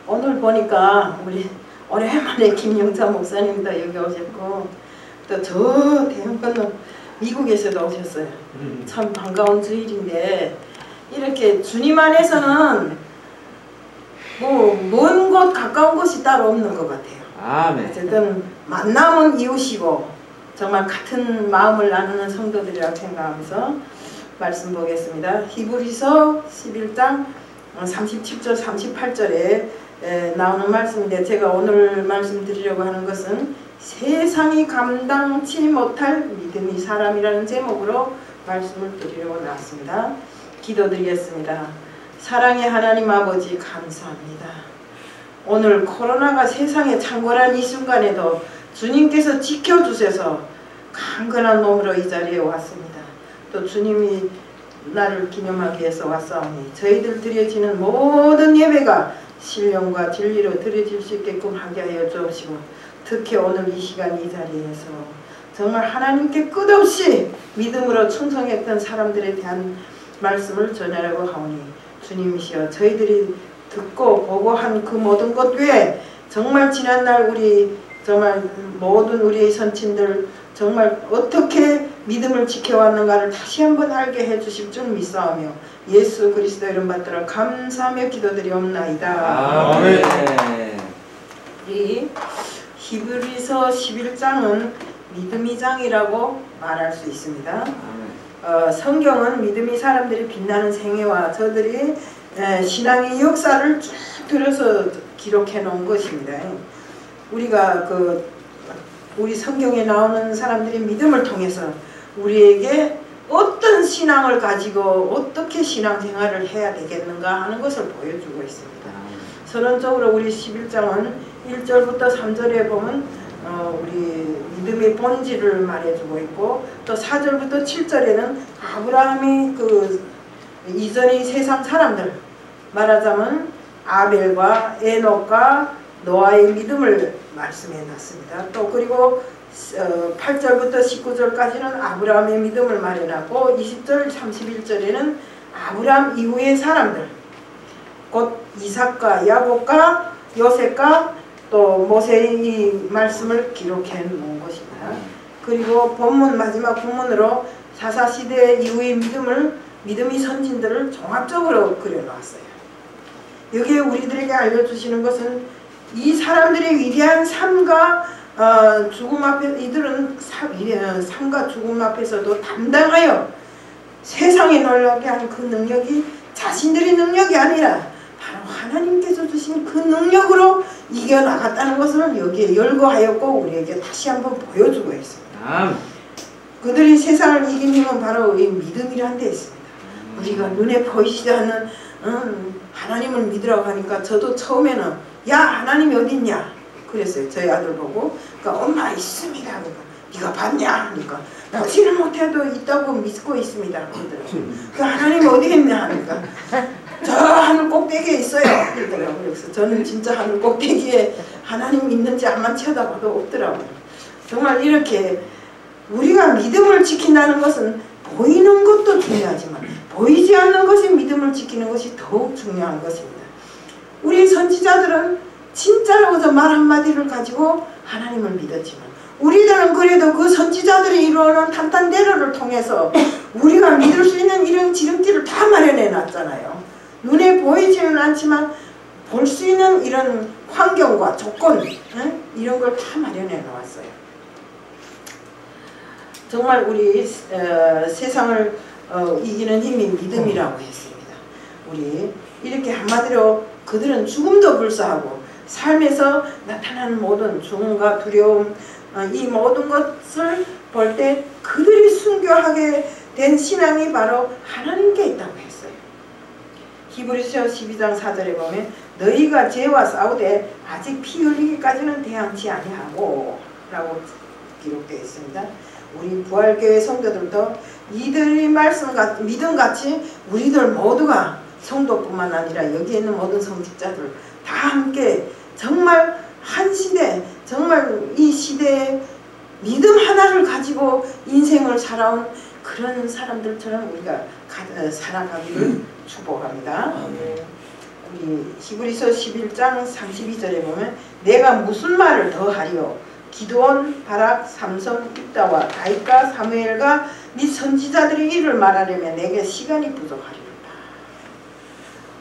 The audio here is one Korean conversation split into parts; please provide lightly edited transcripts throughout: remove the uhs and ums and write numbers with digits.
오늘 보니까 우리 오랜만에 김영자 목사님도 여기 오셨고 또 저 대형 건너 미국에서도 오셨어요. 참 반가운 주일인데 이렇게 주님 안에서는 뭐 먼 곳 가까운 곳이 따로 없는 것 같아요. 아멘. 어쨌든 만남은 이웃이고 정말 같은 마음을 나누는 성도들이라고 생각하면서 말씀 보겠습니다. 히브리서 11장 37절 38절에 나오는 말씀인데 제가 오늘 말씀드리려고 하는 것은 세상이 감당치 못할 믿음의 사람이라는 제목으로 말씀을 드리려고 나왔습니다. 기도드리겠습니다. 사랑의 하나님 아버지 감사합니다. 오늘 코로나가 세상에 창궐한 이 순간에도 주님께서 지켜주셔서 강건한 몸으로 이 자리에 왔습니다. 또 주님이 나를 기념하기 위해서 왔사오니 저희들 드려지는 모든 예배가 신령과 진리로 드려질 수 있게끔 하게 하여 주옵시고 특히 오늘 이 시간 이 자리에서 정말 하나님께 끝없이 믿음으로 충성했던 사람들에 대한 말씀을 전하려고 하오니 주님이시여 저희들이 듣고 보고 한 그 모든 것 외에 정말 지난날 우리 정말 모든 우리의 선친들 정말 어떻게 믿음을 지켜왔는가를 다시 한번 알게 해주실 줄 믿사오며 예수 그리스도 이름 받들어 감사하며 기도드리옵나이다. 아멘. 우리 히브리서 11장은 믿음의 장이라고 말할 수 있습니다. 성경은 믿음의 사람들이 빛나는 생애와 저들이 신앙의 역사를 쭉 들어서 기록해 놓은 것입니다. 우리가 우리 성경에 나오는 사람들이 믿음을 통해서 우리에게 어떤 신앙을 가지고 어떻게 신앙생활을 해야 되겠는가 하는 것을 보여주고 있습니다. 서론적으로 우리 11장은 1절부터 3절에 보면 우리 믿음의 본질을 말해주고 있고 또 4절부터 7절에는 아브라함이 이전의 세상 사람들 말하자면 아벨과 에녹과 노아의 믿음을 말씀해 놨습니다. 또 그리고 8절부터 19절까지는 아브라함의 믿음을 말해놨고 20절 31절에는 아브라함 이후의 사람들 곧 이삭과 야곱과 요셉과 또 모세의 말씀을 기록해 놓은 것입니다. 그리고 본문 마지막 본문으로 사사시대 이후의 믿음의 선진들을 종합적으로 그려놓았어요. 여기에 우리들에게 알려주시는 것은 이 사람들의 위대한 삶과 죽음 앞에 이들은 삶과 죽음 앞에서도 담당하여 세상에 놀라게 하는 그 능력이 자신들의 능력이 아니라 바로 하나님께서 주신 그 능력으로 이겨나갔다는 것을 여기에 열거하였고 우리에게 다시 한번 보여주고 있습니다. 그들이 세상을 이긴 힘은 바로 이 믿음이라는 데 있습니다. 우리가 눈에 보이지 않는 하나님을 믿으라고 하니까 저도 처음에는 야 하나님이 어디 있냐 그랬어요. 저희 아들 보고 그러니까 엄마 있습니다. 그러니까 네가 봤냐 하니까 나 보지는 못해도 있다고 믿고 있습니다. 그러더라고요. 그 하나님 어디 있냐 하니까 저 하늘 꼭대기에 있어요. 그러더라고요. 그래서 저는 진짜 하늘 꼭대기에 하나님 있는지 안만 쳐다봐도 없더라고요. 정말 이렇게 우리가 믿음을 지킨다는 것은 보이는 것도 중요하지만 보이지 않는 것이 믿음을 지키는 것이 더욱 중요한 것입니다. 우리 선지자들은 진짜로 저 말 한마디를 가지고 하나님을 믿었지만 우리들은 그래도 그 선지자들이 이루어놓은 탄탄대로를 통해서 우리가 믿을 수 있는 이런 지름길을 다 마련해 놨잖아요. 눈에 보이지는 않지만 볼 수 있는 이런 환경과 조건 이런 걸 다 마련해 놓았어요. 정말 우리 세상을 이기는 힘이 믿음이라고 했습니다. 우리 이렇게 한마디로 그들은 죽음도 불사하고 삶에서 나타나는 모든 죽음과 두려움 이 모든 것을 볼 때 그들이 순교하게 된 신앙이 바로 하나님께 있다고 했어요. 히브리서 12장 4절에 보면 너희가 죄와 싸우되 아직 피 흘리기까지는 대항치 아니하고 라고 기록되어 있습니다. 우리 부활교회 성도들도 이들의 믿음같이 우리들 모두가 성도뿐만 아니라 여기에 있는 모든 성직자들 다 함께 정말 한 시대 정말 이 시대에 믿음 하나를 가지고 인생을 살아온 그런 사람들처럼 우리가 살아가기를 축복합니다. 우리 히브리서 11장 32절에 보면 내가 무슨 말을 더 하리요 기드온, 바락, 삼성, 입다와 다윗과 사무엘과 네 선지자들의 일을 말하려면 내게 시간이 부족하리로다.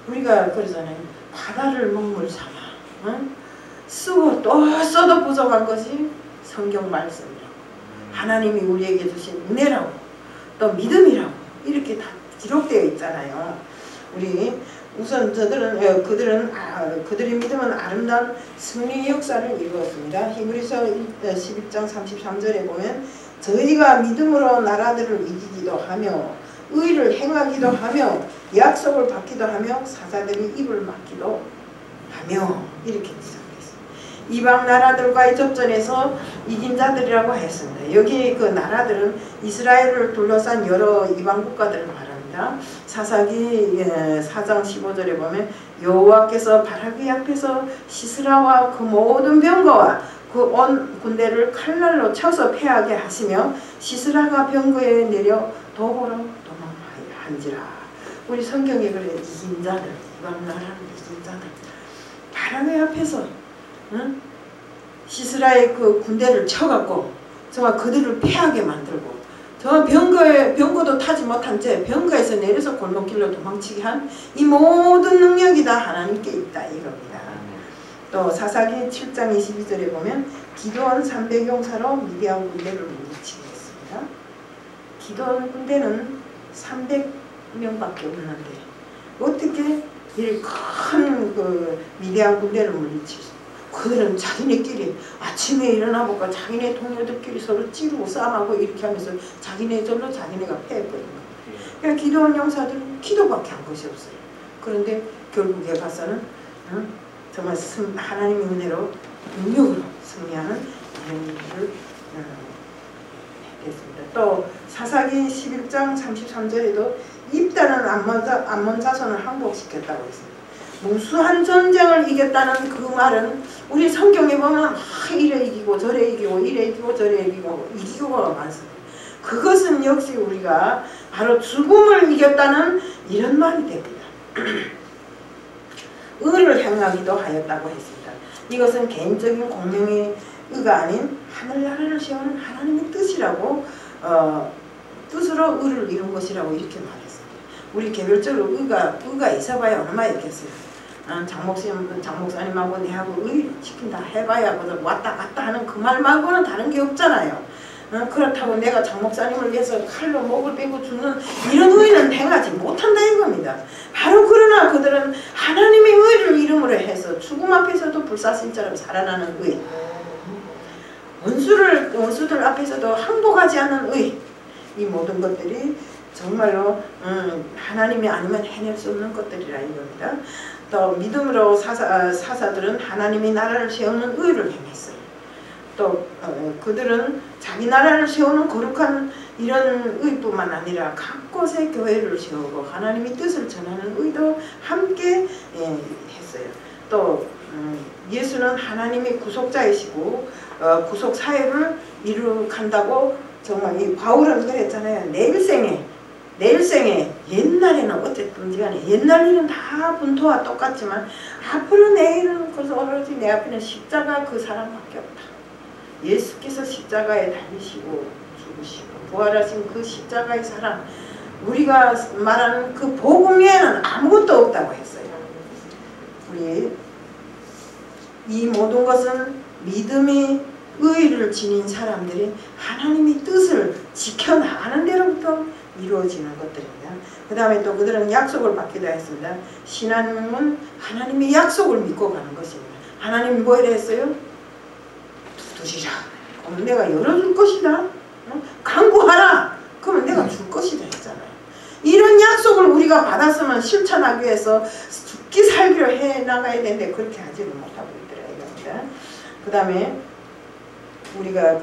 우리가 그러잖아요. 바다를 먹물 삼아 쓰고 또 써도 부족한 것이 성경 말씀이라고, 하나님이 우리에게 주신 은혜라고, 또 믿음이라고 이렇게 다 기록되어 있잖아요. 우리 우선 그들의 믿음은 아름다운 승리의 역사를 이루었습니다. 히브리서 11장 33절에 보면 저희가 믿음으로 나라들을 이기기도 하며 의를 행하기도 하며 약속을 받기도 하며 사자들이 입을 막기도 하며 이렇게 시작했습니다. 이방 나라들과의 접전에서 이긴 자들이라고 했습니다. 여기 그 나라들은 이스라엘을 둘러싼 여러 이방 국가들을 말합니다. 사사기 4장 15절에 보면 여호와께서 바라기 앞에서 시스라와 그 모든 병거와 그 온 군대를 칼날로 쳐서 패하게 하시며 시스라가 병거에 내려 도보로 도망한지라. 우리 성경에 그래 이긴 자들, 이방 나라를 이긴 자들 바람의 앞에서 시스라의 그 군대를 쳐갖고 정말 그들을 패하게 만들고 저 병거도 타지 못한 채 병거에서 내려서 골목길로 도망치게 한 이 모든 능력이 다 하나님께 있다 이겁니다. 또 사사기 7장 22절에 보면 기드온 300용사로 미디안 군대를 물리치게 했습니다. 기드온 군대는 300명밖에 없는데 어떻게 이 큰 그 미디안 군대를 물리치지? 그들은 자기네끼리 아침에 일어나 볼까 자기네 동료들끼리 서로 찌르고 싸움하고 이렇게 하면서 자기네 절로 자기네가 패해버린 거예요. 그러니까 기도원 용사들은 기도밖에 한 것이 없어요. 그런데 결국에 가서는 정말 하나님의 은혜로 능력으로 승리하는 이런 일을 했습니다. 또 사사기 11장 33절에도 입다는 암몬 자손을 항복시켰다고 했습니다. 무수한 전쟁을 이겼다는 그 말은 우리 성경에 보면 이래 이기고 저래 이기고 이래 이기고 저래 이기고 이기고가 많습니다. 그것은 역시 우리가 바로 죽음을 이겼다는 이런 말이 됩니다. 의를 행하기도 하였다고 했습니다. 이것은 개인적인 공명의 의가 아닌 하늘나라를 세우는 하나님의 뜻이라고 뜻으로 의를 이룬 것이라고 이렇게 말했습니다. 우리 개별적으로 의가 있어봐야 얼마나 있겠어요. 장목사님하고 내하고 의 시킨다 해봐야 왔다 갔다 하는 그 말 말고는 다른 게 없잖아요. 그렇다고 내가 장목사님을 위해서 칼로 목을 베고 죽는 이런 의는 행하지 못한다 이겁니다. 바로 그러나 그들은 하나님의 의를 이름으로 해서 죽음 앞에서도 불사신처럼 살아나는 의, 원수들 앞에서도 항복하지 않는 의, 이 모든 것들이 정말로 하나님이 아니면 해낼 수 없는 것들이라 이겁니다. 또 믿음으로 사사들은 하나님의 나라를 세우는 의를 행했어요. 또 그들은 자기 나라를 세우는 거룩한 이런 의뿐만 아니라 각 곳에 교회를 세우고 하나님의 뜻을 전하는 의도 함께 했어요. 또 예수는 하나님의 구속자이시고 구속 사역을 이룩한다고 정말 이 바울은 그랬잖아요. 내 일생에 옛날에는 어쨌든지 간에 옛날 일은 다 분토와 똑같지만 앞으로 내 일은 그래서 오로지 내 앞에는 십자가 그 사람밖에 없다. 예수께서 십자가에 달리시고 죽으시고 부활하신 그 십자가의 사랑, 우리가 말하는 그 복음 외에는 아무것도 없다고 했어요. 우리 이 모든 것은 믿음의 의의를 지닌 사람들이 하나님의 뜻을 지켜나가는 데로부터 이루어지는 것들입니다. 그 다음에 또 그들은 약속을 받기도 했습니다. 신앙은 하나님의 약속을 믿고 가는 것입니다. 하나님이 뭐라 했어요? 두드리라. 그럼 내가 열어줄 것이다. 간구하라. 그러면 내가 줄 것이다 했잖아요. 이런 약속을 우리가 받았으면 실천하기 위해서 죽기 살기로 해나가야 되는데 그렇게 하지를 못하고 있더라 이겁니다. 그 다음에 우리가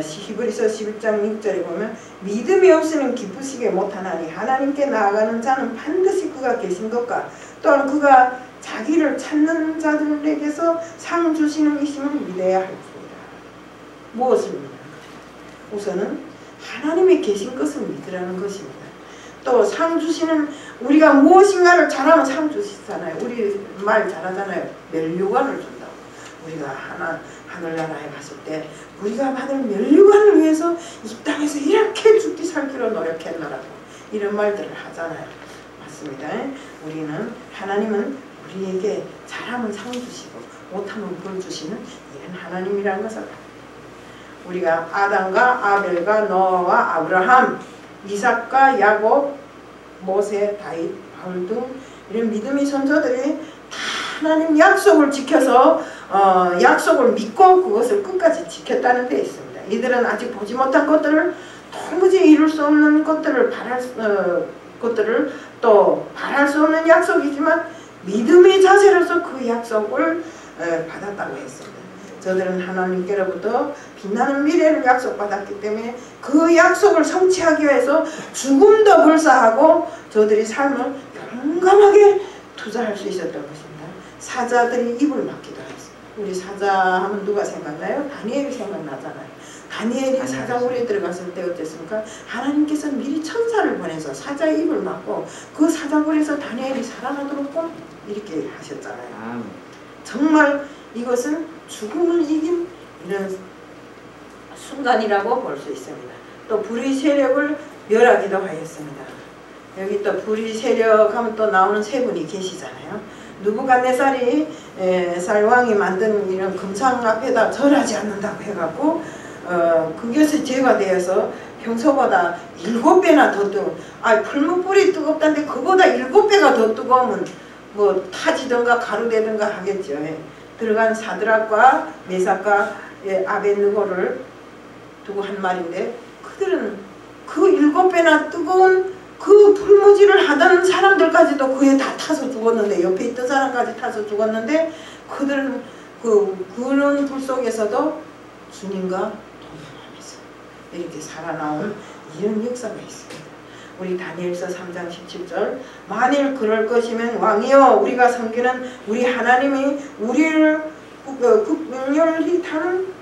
히브리서 11장 6절에 보면 믿음이 없이는 기쁘시게 못하나니 하나님께 나아가는 자는 반드시 그가 계신 것과 또한 그가 자기를 찾는 자들에게서 상 주시는 이심을 믿어야 할 뿐이다. 무엇을 믿는 거죠? 우선은 하나님이 계신 것을 믿으라는 것입니다. 또 상 주시는 우리가 무엇인가를 잘하면 상 주시잖아요. 우리 말 잘하잖아요. 멸류관을 준다고. 우리가 하늘나라에 갔을 때 우리가 받을 멸류관을 위해서 이 땅에서 이렇게 죽기 살기로 노력했노라고 이런 말들을 하잖아요. 맞습니다. 우리는 하나님은 우리에게 잘하면 상 주시고 못하면 벌 주시는 이런 하나님이라는 것을 우리가 아담과 아벨과 노아와 아브라함, 이삭과 야곱, 모세, 다윗, 바울 등 이런 믿음의 선조들이 다 하나님 약속을 지켜서 약속을 믿고 그것을 끝까지 지켰다는 데 있습니다. 이들은 아직 보지 못한 것들을 도무지 이룰 수 없는 것들을 또 바랄 수 없는 약속이지만 믿음의 자세로서 그 약속을 받았다고 했습니다. 저들은 하나님께로부터 빛나는 미래를 약속받았기 때문에 그 약속을 성취하기 위해서 죽음도 불사하고 저들이 삶을 용감하게 투자할 수 있었던 것입니다. 사자들이 입을 막기도 했습니다. 우리 사자 하면 누가 생각나요? 다니엘이 생각나잖아요. 다니엘이 사자굴에 들어갔을 때 어땠습니까? 하나님께서 미리 천사를 보내서 사자의 입을 막고 그 사자굴에서 다니엘이 살아나도록 꼭 이렇게 하셨잖아요. 정말 이것은 죽음을 이긴 이런 순간이라고 볼 수 있습니다. 또 불의 세력을 멸하기도 하였습니다. 여기 또 불의 세력 하면 또 나오는 세 분이 계시잖아요. 느부갓네살이 쌀왕이 만든 이런 금상 앞에다 절하지 않는다고 해갖고 그것이 죄가 되어서 평소보다 7배나 더 뜨거운 풀무불이 뜨겁다는데 그보다 7배가 더 뜨거우면 뭐 타지든가 가루되든가 하겠죠. 들어간 사드락과 메삭과 아벳느고를 두고 한 말인데 그들은 그 7배나 뜨거운 그 풀무지를 하던 사람들까지도 그에 다 타서 죽었는데 옆에 있던 사람까지 타서 죽었는데 그들은 그런 불 속에서도 주님과 동행하면서 이렇게 살아나온 이런 역사가 있습니다. 우리 다니엘서 3장 17절 만일 그럴 것이면 왕이여 우리가 섬기는 우리 하나님이 우리를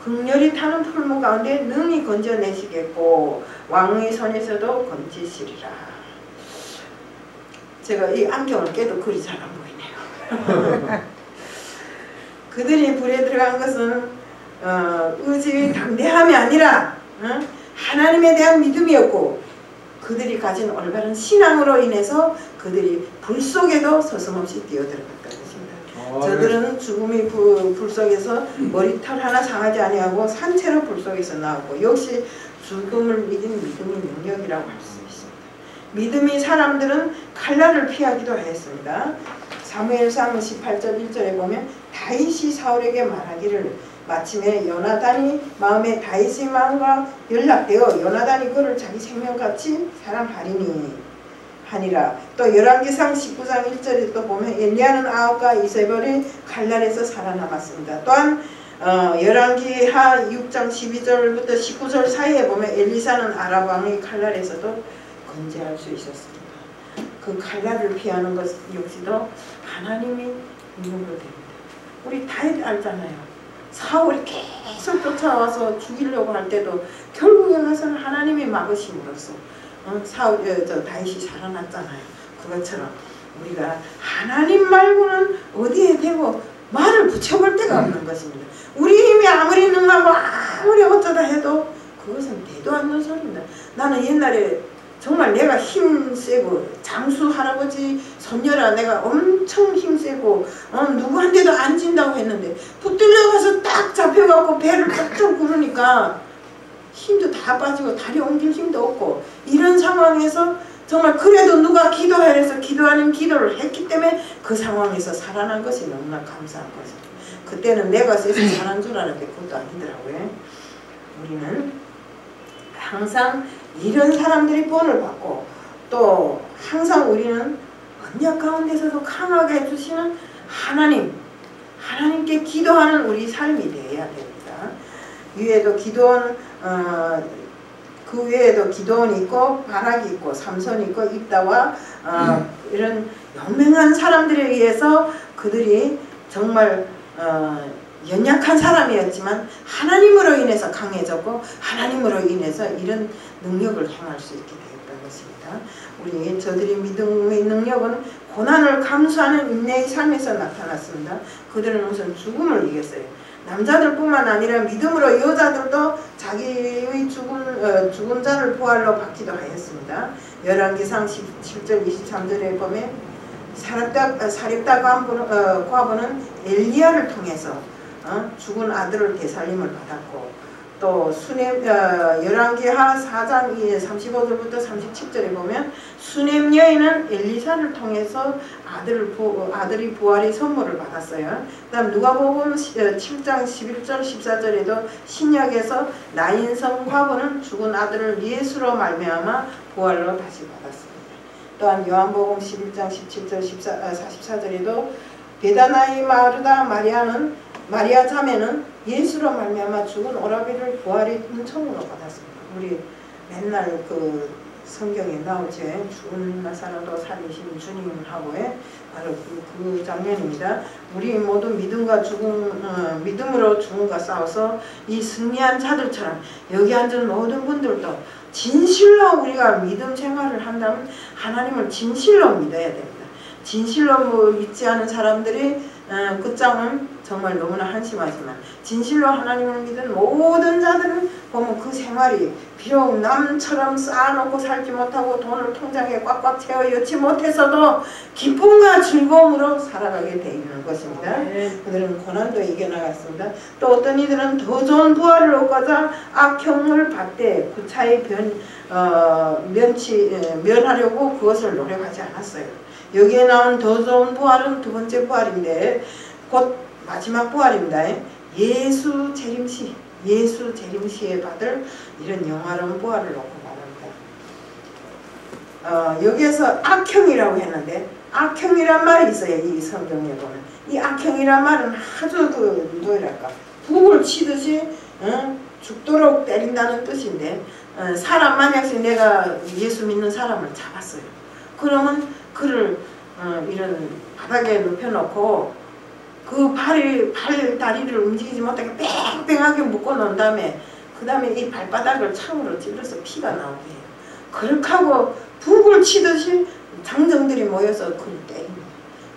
극렬히 타는 풀무 가운데 능히 건져내시겠고 왕의 손에서도 건지시리라. 제가 이 안경을 깨도 글이 잘 안 보이네요. 그들이 불에 들어간 것은 의지의 담대함이 아니라 하나님에 대한 믿음이었고 그들이 가진 올바른 신앙으로 인해서 그들이 불 속에도 서슴없이 뛰어들어갔다는 것입니다. 저들은 죽음의 불 속에서 머리털 하나 상하지 아니하고 산채로 불 속에서 나왔고 역시 죽음을 이긴 믿음의 능력이라고 할 수 있습니다. 믿음의 사람들은 칼날을 피하기도 했습니다. 사무엘상 18절 1절에 보면 다윗이 사울에게 말하기를 마침에 요나단이 마음에 다윗의 마음과 연락되어 요나단이 그를 자기 생명같이 사랑하리니 하니라. 또 열왕기상 19장 1절에 또 보면 엘리야는 아합과 이세벨이 칼날에서 살아남았습니다. 또한 열왕기하 6장 12절부터 19절 사이에 보면 엘리사는 아랍 왕의 칼날에서도 건재할 수 있었습니다. 그 칼날을 피하는 것 역시도 하나님이 인도를 됩니다. 우리 다윗 알잖아요. 사울이 계속 쫓아와서 죽이려고 할 때도 결국에 가서는 하나님이 막으심으로써 다윗이 살아났잖아요. 그것처럼 우리가 하나님 말고는 어디에 대고 말을 붙여볼 데가 없는 것입니다. 우리 힘이 아무리 능하고 아무리 어쩌다 해도 그것은 되도 않는 소리입니다. 나는 옛날에 정말 내가 힘세고 장수 할아버지 손녀라 내가 엄청 힘세고 누구한테도 안 진다고 했는데 붙들려 가서 딱 잡혀갖고 배를 쫙쫙 구르니까 힘도 다 빠지고 다리 옮길 힘도 없고 이런 상황에서 정말 그래도 누가 기도해서 기도 아닌 기도를 했기 때문에 그 상황에서 살아난 것이 너무나 감사한 것입니다. 그때는 내가 세서 살아난 줄 알았는데 그것도 아니더라고요. 우리는 항상 이런 사람들이 본을 받고 또 항상 우리는 언약 가운데서도 강하게 해주시는 하나님께 기도하는 우리 삶이 되어야 됩니다. 위에도 기도원 그 외에도 기도원이 있고 바락이 있고 삼손이 있고 입다와 이런 용맹한 사람들에 의해서 그들이 정말 연약한 사람이었지만 하나님으로 인해서 강해졌고 하나님으로 인해서 이런 능력을 행할 수 있게 되었던 것입니다. 저들이 믿음의 능력은 고난을 감수하는 인내의 삶에서 나타났습니다. 그들은 우선 죽음을 이겼어요. 남자들뿐만 아니라 믿음으로 여자들도 자기의 죽은 자를 부활로 받기도 하였습니다. 열왕기상 17절 23절에 보면 사렙다 과부는 엘리야를 통해서 죽은 아들을 되살림을 받았고, 또 열왕기하 4장 35절부터 37절에 보면 수넴 여인은 엘리사를 통해서 아들이 부활의 선물을 받았어요. 그 다음 누가복음 7장 11절 14절에도 신약에서 나인성 과부는 죽은 아들을 예수로 말미암아 부활로 다시 받았습니다. 또한 요한복음 11장 17절 44절에도 베다나의 마르다 마리아 자매는 예수로 말미암아 죽은 오라비를 부활의 은총으로 받았습니다. 우리 맨날 그 성경에 나오죠. 죽은 나사로도 살리신 주님하고의 바로 그 장면입니다. 우리 모두 믿음으로 죽음과 싸워서 이 승리한 자들처럼 여기 앉은 모든 분들도 진실로 우리가 믿음 생활을 한다면 하나님을 진실로 믿어야 됩니다. 진실로 믿지 않은 사람들이 끝장은 정말 너무나 한심하지만 진실로 하나님을 믿은 모든 자들은 보면 그 생활이 비록 남처럼 쌓아놓고 살지 못하고 돈을 통장에 꽉꽉 채워 넣지 못해서도 기쁨과 즐거움으로 살아가게 되어 있는 것입니다. 그들은 고난도 이겨나갔습니다. 또 어떤 이들은 더 좋은 부활을 얻고자 악형을 받되 구차히 면하려고 그것을 노력하지 않았어요. 여기에 나온 더 좋은 부활은 두 번째 부활인데 곧 마지막 부활입니다. 예수 재림시에 받을 이런 영화로운 부활을 놓고 말합니다. 여기에서 악형이라고 했는데 악형이란 말이 있어요. 이 성경에 보면 이 악형이란 말은 아주 뭐랄까 북을 치듯이 죽도록 때린다는 뜻인데 사람 만약에 내가 예수 믿는 사람을 잡았어요. 그러면 그를 이런 바닥에 눕혀놓고 그 다리를 움직이지 못하게 뺑뺑하게 묶어놓은 다음에 그 다음에 이 발바닥을 창으로 찔러서 피가 나오게 해요. 그렇게 하고 북을 치듯이 장정들이 모여서 그를 때립니다.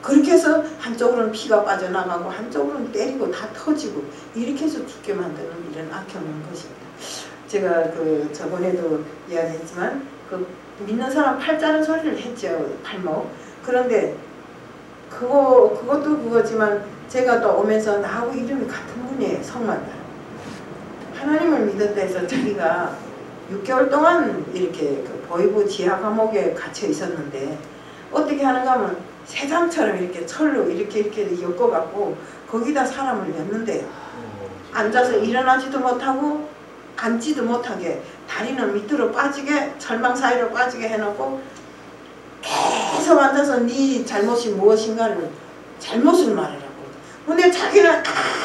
그렇게 해서 한쪽으로는 피가 빠져나가고 한쪽으로는 때리고 다 터지고 이렇게 해서 죽게 만드는 이런 악형인 것입니다. 제가 저번에도 이야기했지만 믿는 사람 팔 자른 소리를 했죠. 팔목. 그런데 그것도 그거지만 제가 또 오면서 나하고 이름이 같은 분이에요. 성만 따라. 하나님을 믿었다 해서 자기가 6개월 동안 이렇게 보이부 지하 감옥에 갇혀 있었는데 어떻게 하는가 하면 새장처럼 이렇게 철로 이렇게 엮어갖고 거기다 사람을 였는데요. 앉아서 일어나지도 못하고 앉지도 못하게 다리는 밑으로 빠지게 철망 사이로 빠지게 해놓고 계속 앉아서 네 잘못이 무엇인가를 잘못을 말하라고. 근데 자기는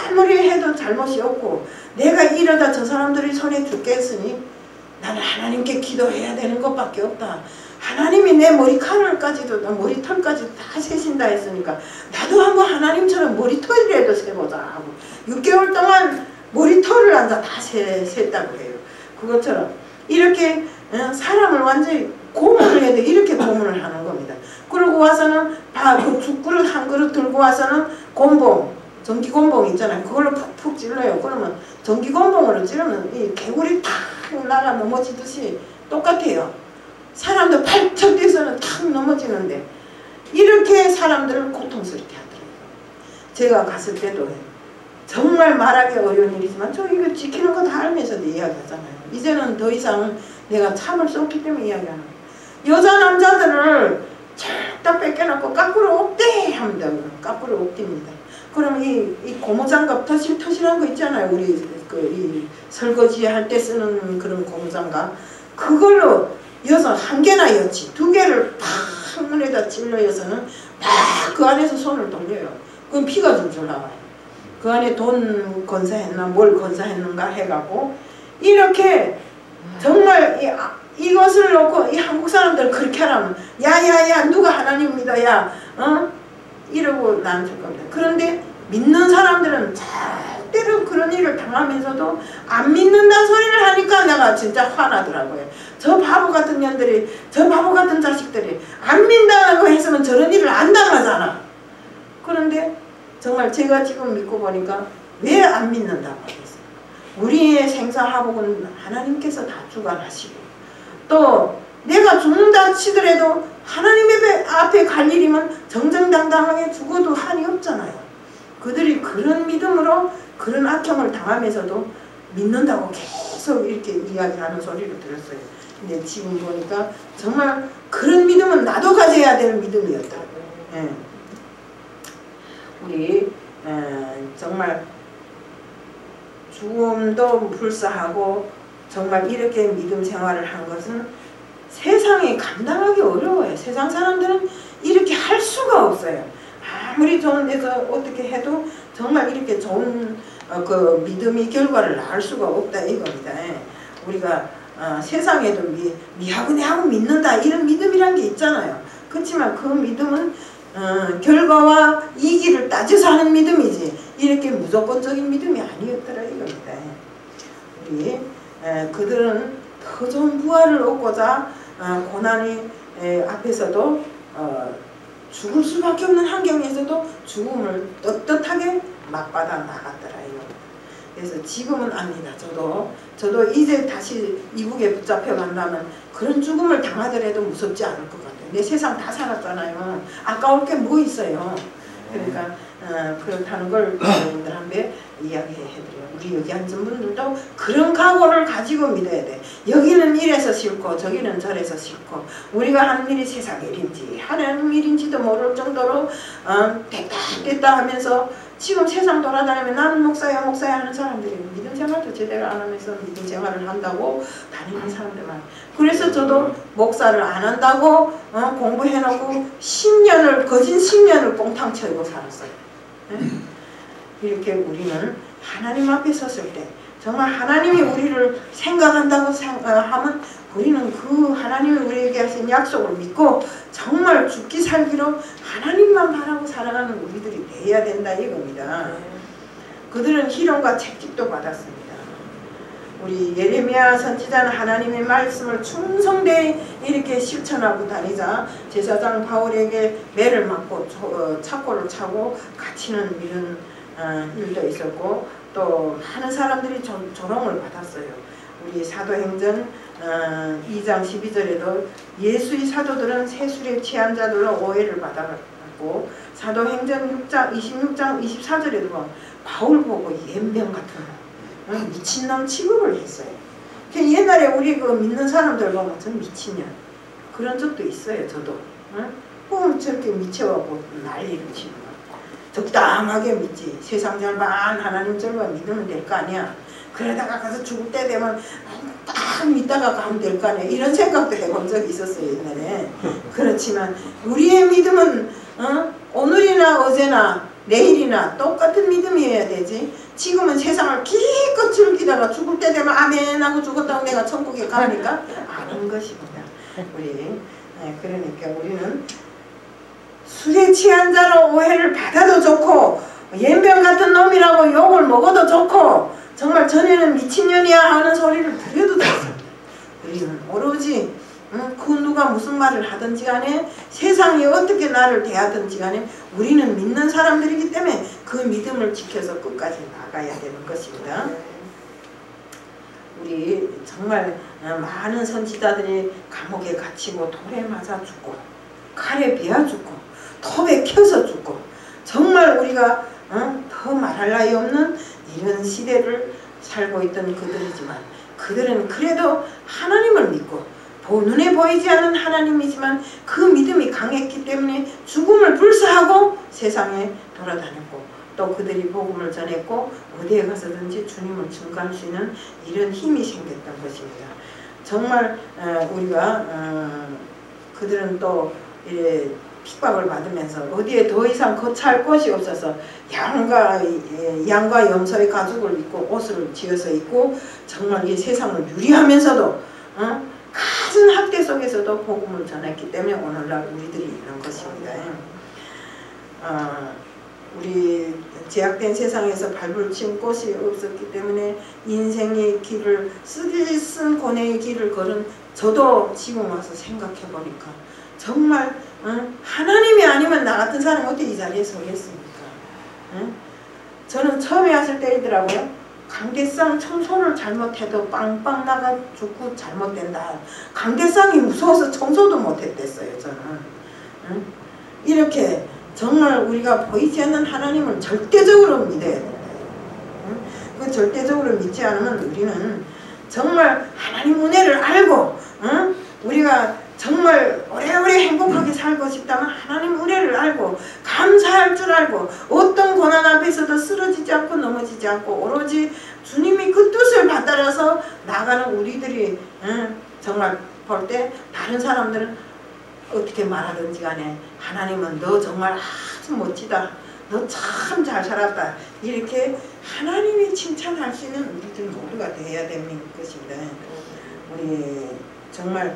아무리 해도 잘못이 없고 내가 이러다 저 사람들이 손에 죽겠으니 나는 하나님께 기도해야 되는 것밖에 없다. 하나님이 내 머리털까지도 다 세신다 했으니까 나도 한번 하나님처럼 머리털이라도 세보자 하고 6개월 동안 머리털을 앉아 다 셌다고 해요. 그것처럼 이렇게 사람을 완전히 고문을 해야 돼. 이렇게 고문을 하는 겁니다. 그러고 와서는 그 죽그릇 한 그릇 들고 와서는 전기 곤봉 있잖아요. 그걸로 푹푹 찔러요. 그러면 전기 곤봉으로 찌르면 이 개구리 탁 나가 넘어지듯이 똑같아요. 사람도 팔척 뛰어서는 탁 넘어지는데 이렇게 사람들을 고통스럽게 하더라고요. 제가 갔을 때도 정말 말하기 어려운 일이지만 저 이거 지키는 거 다 알면서도 이야기하잖아요. 이제는 더 이상 내가 참을 수 없기 때문에 이야기하는 거예요. 여자 남자들을 쫙 뺏겨놓고 까꾸로 엎대 합니다. 까꾸로 엎딥니다. 그럼 이 고무장갑 터실터실한 거 있잖아요. 우리 이 설거지 할 때 쓰는 그런 고무장갑 그걸로 여서 한 개나 였지 두 개를 팍 문에다 찔러 여서는 막 그 안에서 손을 돌려요. 그럼 피가 줄줄 나와요. 그 안에 돈 건사했나 뭘 건사했는가 해갖고 이렇게 정말 이것을 놓고 이 한국 사람들 그렇게 하라면 야야야 누가 하나님 믿어야 이러고 나앉을 겁니다. 그런데 믿는 사람들은 잘 때때로 그런 일을 당하면서도 안 믿는다는 소리를 하니까 내가 진짜 화나더라고요. 저 바보 같은 년들이, 저 바보 같은 자식들이 안 믿는다고 해서는 저런 일을 안 당하잖아. 그런데 정말 제가 지금 믿고 보니까 왜 안 믿는다고 하겠어요. 우리의 생사화복은 하나님께서 다 주관하시고, 또 내가 죽는다 치더라도 하나님 앞에 갈 일이면 정정당당하게 죽어도 한이 없잖아요. 그들이 그런 믿음으로 그런 악형을 당하면서도 믿는다고 계속 이렇게 이야기하는 소리를 들었어요. 근데 지금 보니까 정말 그런 믿음은 나도 가져야 될 믿음이었다고요. 예. 우리 정말 죽음도 불사하고 정말 이렇게 믿음 생활을 한 것은 세상에 감당하기 어려워요. 세상 사람들은 이렇게 할 수가 없어요. 아무리 좋은 데서 어떻게 해도 정말 이렇게 좋은 그 믿음의 결과를 낳을 수가 없다 이겁니다. 우리가 세상에도 니하고 내하고 믿는다 이런 믿음이란 게 있잖아요. 그렇지만 그 믿음은 결과와 이기를 따져서 하는 믿음이지 이렇게 무조건적인 믿음이 아니었더라 이겁니다. 우리 그들은 더 좋은 부활을 얻고자 고난이 앞에서도 죽을 수밖에 없는 환경에서도 죽음을 떳떳하게 맞받아 나갔더라요. 그래서 지금은 압니다. 저도 이제 다시 이북에 붙잡혀 간다면 그런 죽음을 당하더라도 무섭지 않을 것 같아요. 내 세상 다 살았잖아요. 아까울 게 뭐 있어요. 그러니까 그렇다는 걸 여러분들한테 이야기해드려요. 우리 여기 앉은 분들도 그런 각오를 가지고 믿어야 돼. 여기는 이래서 싫고 저기는 저래서 싫고 우리가 하는 일이 세상 일인지 하나님 일인지도 모를 정도로 됐다 하면서 지금 세상 돌아다니면 나는 목사야 하는 사람들이 믿음 생활도 제대로 안 하면서 믿음 생활을 한다고 다니는 사람들만. 그래서 저도 목사를 안 한다고 공부해놓고 10년을 거진 10년을 꽁탕 쳐고 살았어요. 이렇게 우리는 하나님 앞에 섰을 때 정말 하나님이 우리를 생각한다고 하면 우리는 그 하나님이 우리에게 하신 약속을 믿고 정말 죽기 살기로 하나님만 바라고 살아가는 우리들이 돼야 된다 이겁니다. 그들은 희롱과 채찍도 받았습니다. 우리 예레미야 선지자는 하나님의 말씀을 충성되이 이렇게 실천하고 다니자 제사장 바울에게 매를 맞고 착고를 차고 갇히는 이런 일도 있었고 또 많은 사람들이 조롱을 받았어요. 우리 사도행전 2장 12절에도 예수의 사도들은 세술에 취한 자들로 오해를 받았고 사도행전 26장 24절에도 바울 보고 연병 같은 미친놈 취급을 했어요. 옛날에 우리 그 믿는 사람들 보면 전 미친년 그런 적도 있어요. 저도 저렇게 미쳐갖고 난리를 치고 적당하게 믿지. 세상 절반 하나님 절반 믿으면 될 거 아니야. 그러다가 가서 죽을 때 되면 딱 믿다가 가면 될 거 아니야. 이런 생각도 해본 적이 있었어요 옛날에. 그렇지만 우리의 믿음은 오늘이나 어제나 내일이나 똑같은 믿음이어야 되지. 지금은 세상을 기껏 즐기다가 죽을 때 되면 아멘 하고 죽었다고 내가 천국에 가니까 아닌 것입니다. 우리 그러니까 우리는 술에 취한 자로 오해를 받아도 좋고 연병 같은 놈이라고 욕을 먹어도 좋고 정말 전에는 미친년이야 하는 소리를 들어도 좋습니다. 우리는 오로지 그 누가 무슨 말을 하든지 간에 세상이 어떻게 나를 대하든지 간에 우리는 믿는 사람들이기 때문에 그 믿음을 지켜서 끝까지 나가야 되는 것입니다. 우리 정말 많은 선지자들이 감옥에 갇히고 돌에 맞아 죽고 칼에 베어 죽고 톱에 켜서 죽고 정말 우리가 더 말할 나위 없는 이런 시대를 살고 있던 그들이지만 그들은 그래도 하나님을 믿고 눈에 보이지 않는 하나님이지만 그 믿음이 강했기 때문에 죽음을 불사하고 세상에 돌아다녔고 또 그들이 복음을 전했고 어디에 가서든지 주님을 증거할 수 있는 이런 힘이 생겼던 것입니다. 정말 우리가 그들은 또 이래 핍박을 받으면서 어디에 더 이상 거처할 곳이 없어서 양과 염소의 가죽을 입고 옷을 지어서 입고 정말 이 세상을 유리하면서도 갖은 학대 속에서도 복음을 전했기 때문에 오늘날 우리들이 이런 것입니다. 우리 제약된 세상에서 밟을 곳이 없었기 때문에 인생의 길을 쓴 고뇌의 길을 걸은 저도 지금 와서 생각해 보니까 정말 하나님이 아니면 나 같은 사람이 어떻게 이 자리에 서겠습니까? 저는 처음에 왔을 때이더라고요. 강대상 청소를 잘못해도 빵빵 나가 죽고 잘못된다. 강대상이 무서워서 청소도 못했댔어요. 저는 이렇게 정말 우리가 보이지 않는 하나님을 절대적으로 믿어야 된다. 그 절대적으로 믿지 않으면 우리는 정말 하나님 은혜를 알고 우리가 정말 오래오래 행복하게 살고 싶다면 하나님 은혜를 알고 감사할 줄 알고 어떤 고난 앞에서도 쓰러지지 않고 넘어지지 않고 오로지 주님이 그 뜻을 받들어서 나가는 우리들이 정말 볼 때 다른 사람들은 어떻게 말하든지 간에 하나님은 너 정말 아주 멋지다. 너 참 잘 살았다. 이렇게 하나님이 칭찬할 수 있는 우리들 모두가 되어야 되는 것입니다. 우리 정말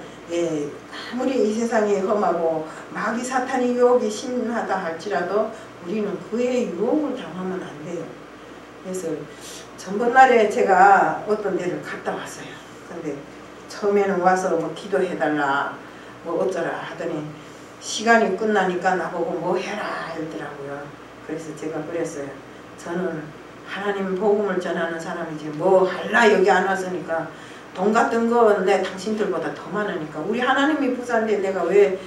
아무리 이 세상이 험하고 마귀 사탄의 유혹이 심하다 할지라도 우리는 그의 유혹을 당하면 안 돼요. 그래서 전번날에 제가 어떤 데를 갔다 왔어요. 근데 처음에는 와서 뭐 기도해달라 뭐 어쩌라 하더니 시간이 끝나니까 나보고 뭐 해라 이러더라고요. 그래서 제가 그랬어요. 저는 하나님 복음을 전하는 사람이지 뭐 할라 여기 안 왔으니까 돈 같은 건 내 당신들보다 더 많으니까 우리 하나님이 부자인데 내가 왜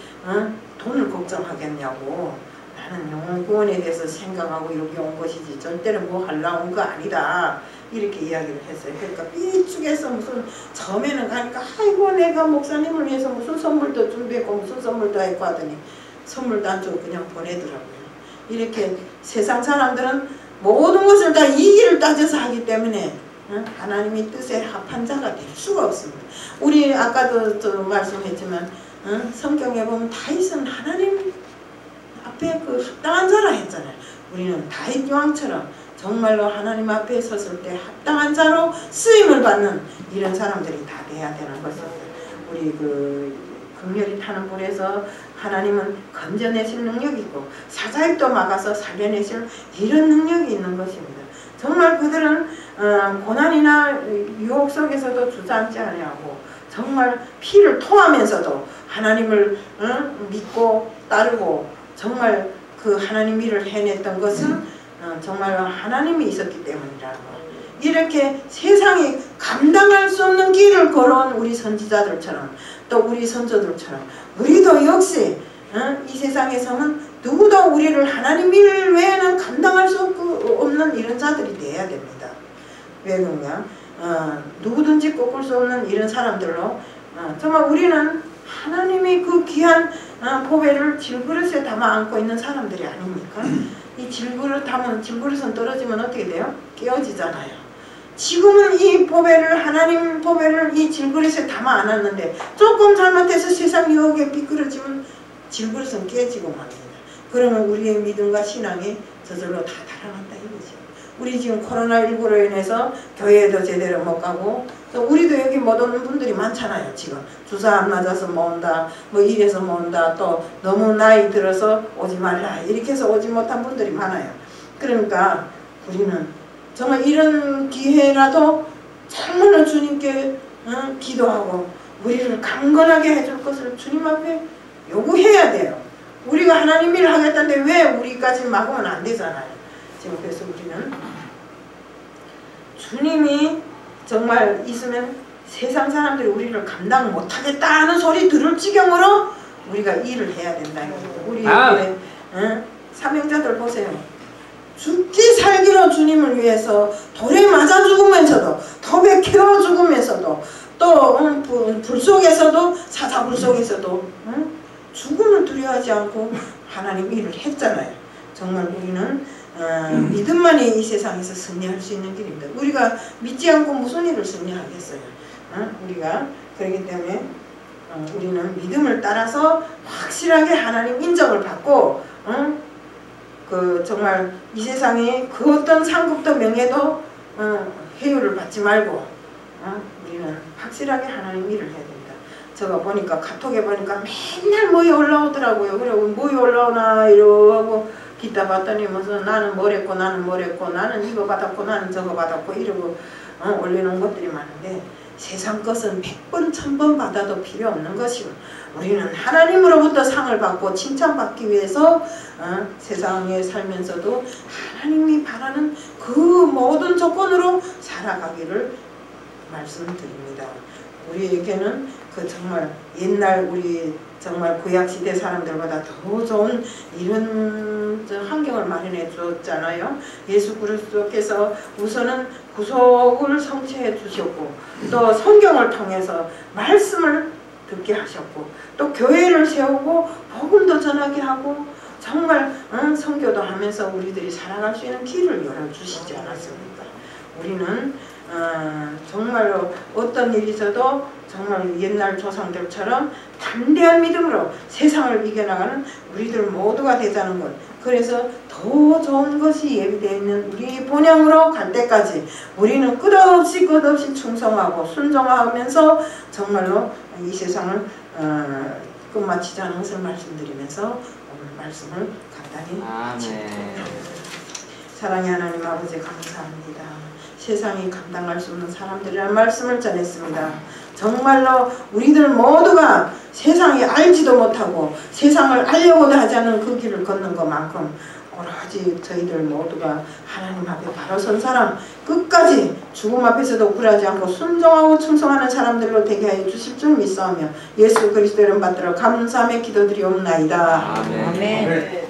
돈을 걱정하겠냐고. 나는 영혼 구원에 대해서 생각하고 여기 온 것이지 절대로 뭐 하려 온 거 아니다. 이렇게 이야기를 했어요. 그러니까 삐죽해서 무슨 처음에는 가니까 아이고 내가 목사님을 위해서 무슨 선물도 준비했고 무슨 선물도 했고 하더니 선물도 안 주고 그냥 보내더라고요. 이렇게 세상 사람들은 모든 것을 다 이익을 따져서 하기 때문에 하나님의 뜻에 합한 자가 될 수가 없습니다. 우리 아까도 말씀했지만 성경에 보면 다윗은 하나님 앞에 그 합당한 자라 했잖아요. 우리는 다윗 왕처럼 정말로 하나님 앞에 섰을 때 합당한 자로 쓰임을 받는 이런 사람들이 다 돼야 되는 것입니다. 우리 그 극렬히 타는 불에서 하나님은 건져내실 능력이 있고 사자입도 막아서 살려내실 이런 능력이 있는 것입니다. 정말 그들은 고난이나 유혹 속에서도 주저앉지 아니하고 정말 피를 토하면서도 하나님을 믿고 따르고 정말 그 하나님 일을 해냈던 것은 정말 하나님이 있었기 때문이라고. 이렇게 세상이 감당할 수 없는 길을 걸어온 우리 선지자들처럼 또 우리 선조들처럼 우리도 역시 이 세상에서는 누구도 우리를 하나님 일 외에는 감당할 수 없는 이런 자들이 되어야 됩니다. 왜 그런가? 누구든지 꺾을 수 없는 이런 사람들로 정말 우리는 하나님이 그 귀한 보배를 질그릇에 담아 안고 있는 사람들이 아닙니까? 이 질그릇 하면 질그릇은 떨어지면 어떻게 돼요? 깨어지잖아요. 지금은 이 보배를 하나님 보배를 이 질그릇에 담아 안았는데 조금 잘못해서 세상 유혹에 미끄러지면 질그릇은 깨지고 맙니다. 그러면 우리의 믿음과 신앙이 저절로 다 달아난다 이거죠. 우리 지금 코로나19로 인해서 교회에도 제대로 못 가고 또 우리도 여기 못 오는 분들이 많잖아요. 지금 주사 안 맞아서 못 온다 뭐 이래서 못 온다 또 너무 나이 들어서 오지 말라 이렇게 해서 오지 못한 분들이 많아요. 그러니까 우리는 정말 이런 기회라도 정말로 주님께 기도하고 우리를 강건하게 해줄 것을 주님 앞에 요구해야 돼요. 우리가 하나님 일을 하겠다는데 왜 우리까지 막으면 안 되잖아요. 지금 그래서 우리는 주님이 정말 있으면 세상 사람들이 우리를 감당 못하겠다는 소리 들을 지경으로 우리가 일을 해야 된다. 우리 사명자들 보세요. 죽기 살기로 주님을 위해서 돌에 맞아 죽으면서도 톱에 캐어 죽으면서도 또 불 속에서도 사자불 속에서도 죽음을 두려워하지 않고 하나님 일을 했잖아요. 정말 우리는 믿음만이 이 세상에서 승리할 수 있는 길입니다. 우리가 믿지 않고 무슨 일을 승리하겠어요. 우리가 그렇기 때문에 우리는 믿음을 따라서 확실하게 하나님 인정을 받고 그 정말 이 세상에 그 어떤 상급도 명예도 회유를 받지 말고 우리는 확실하게 하나님 일을 해야 됩니다. 제가 보니까 카톡에 보니까 맨날 뭐이 올라오더라고요. 그리고 뭐이 올라오나 이러고 뒷다 봤더니 무슨 나는 뭐랬고 나는 뭐랬고 나는 이거 받았고 나는 저거 받았고 이러고 올려놓은 것들이 많은데 세상 것은 100번 1000번 받아도 필요 없는 것이고 우리는 하나님으로부터 상을 받고 칭찬받기 위해서 세상에 살면서도 하나님이 바라는 그 모든 조건으로 살아가기를 말씀드립니다. 우리에게는 그 정말 옛날 우리 정말 구약시대 사람들보다 더 좋은 이런 환경을 마련해 주었잖아요. 예수 그리스도께서 우선은 구속을 성취해 주셨고 또 성경을 통해서 말씀을 듣게 하셨고 또 교회를 세우고 복음도 전하게 하고 정말 선교도 하면서 우리들이 살아갈 수 있는 길을 열어주시지 않았습니까? 우리는 정말로 어떤 일이 있어도 정말 옛날 조상들처럼 담대한 믿음으로 세상을 이겨나가는 우리들 모두가 되자는 것. 그래서 더 좋은 것이 예비되어 있는 우리 본향으로 갈 때까지 우리는 끝없이 충성하고 순종하면서 정말로 이 세상을 끝마치자는 것을 말씀드리면서 오늘 말씀을 간단히 마치겠습니다. 사랑의 하나님 아버지 감사합니다. 세상이 감당할 수 없는 사람들이라는 말씀을 전했습니다. 정말로 우리들 모두가 세상이 알지도 못하고 세상을 알려고도 하지 않는 그 길을 걷는 것만큼 오로지 저희들 모두가 하나님 앞에 바로 선 사람 끝까지 죽음 앞에서도 굴하지 않고 순종하고 충성하는 사람들로 되게 하여 주실 줄 믿사오며 예수 그리스도 이름 받들어 감사함에 기도드리옵나이다. 아멘.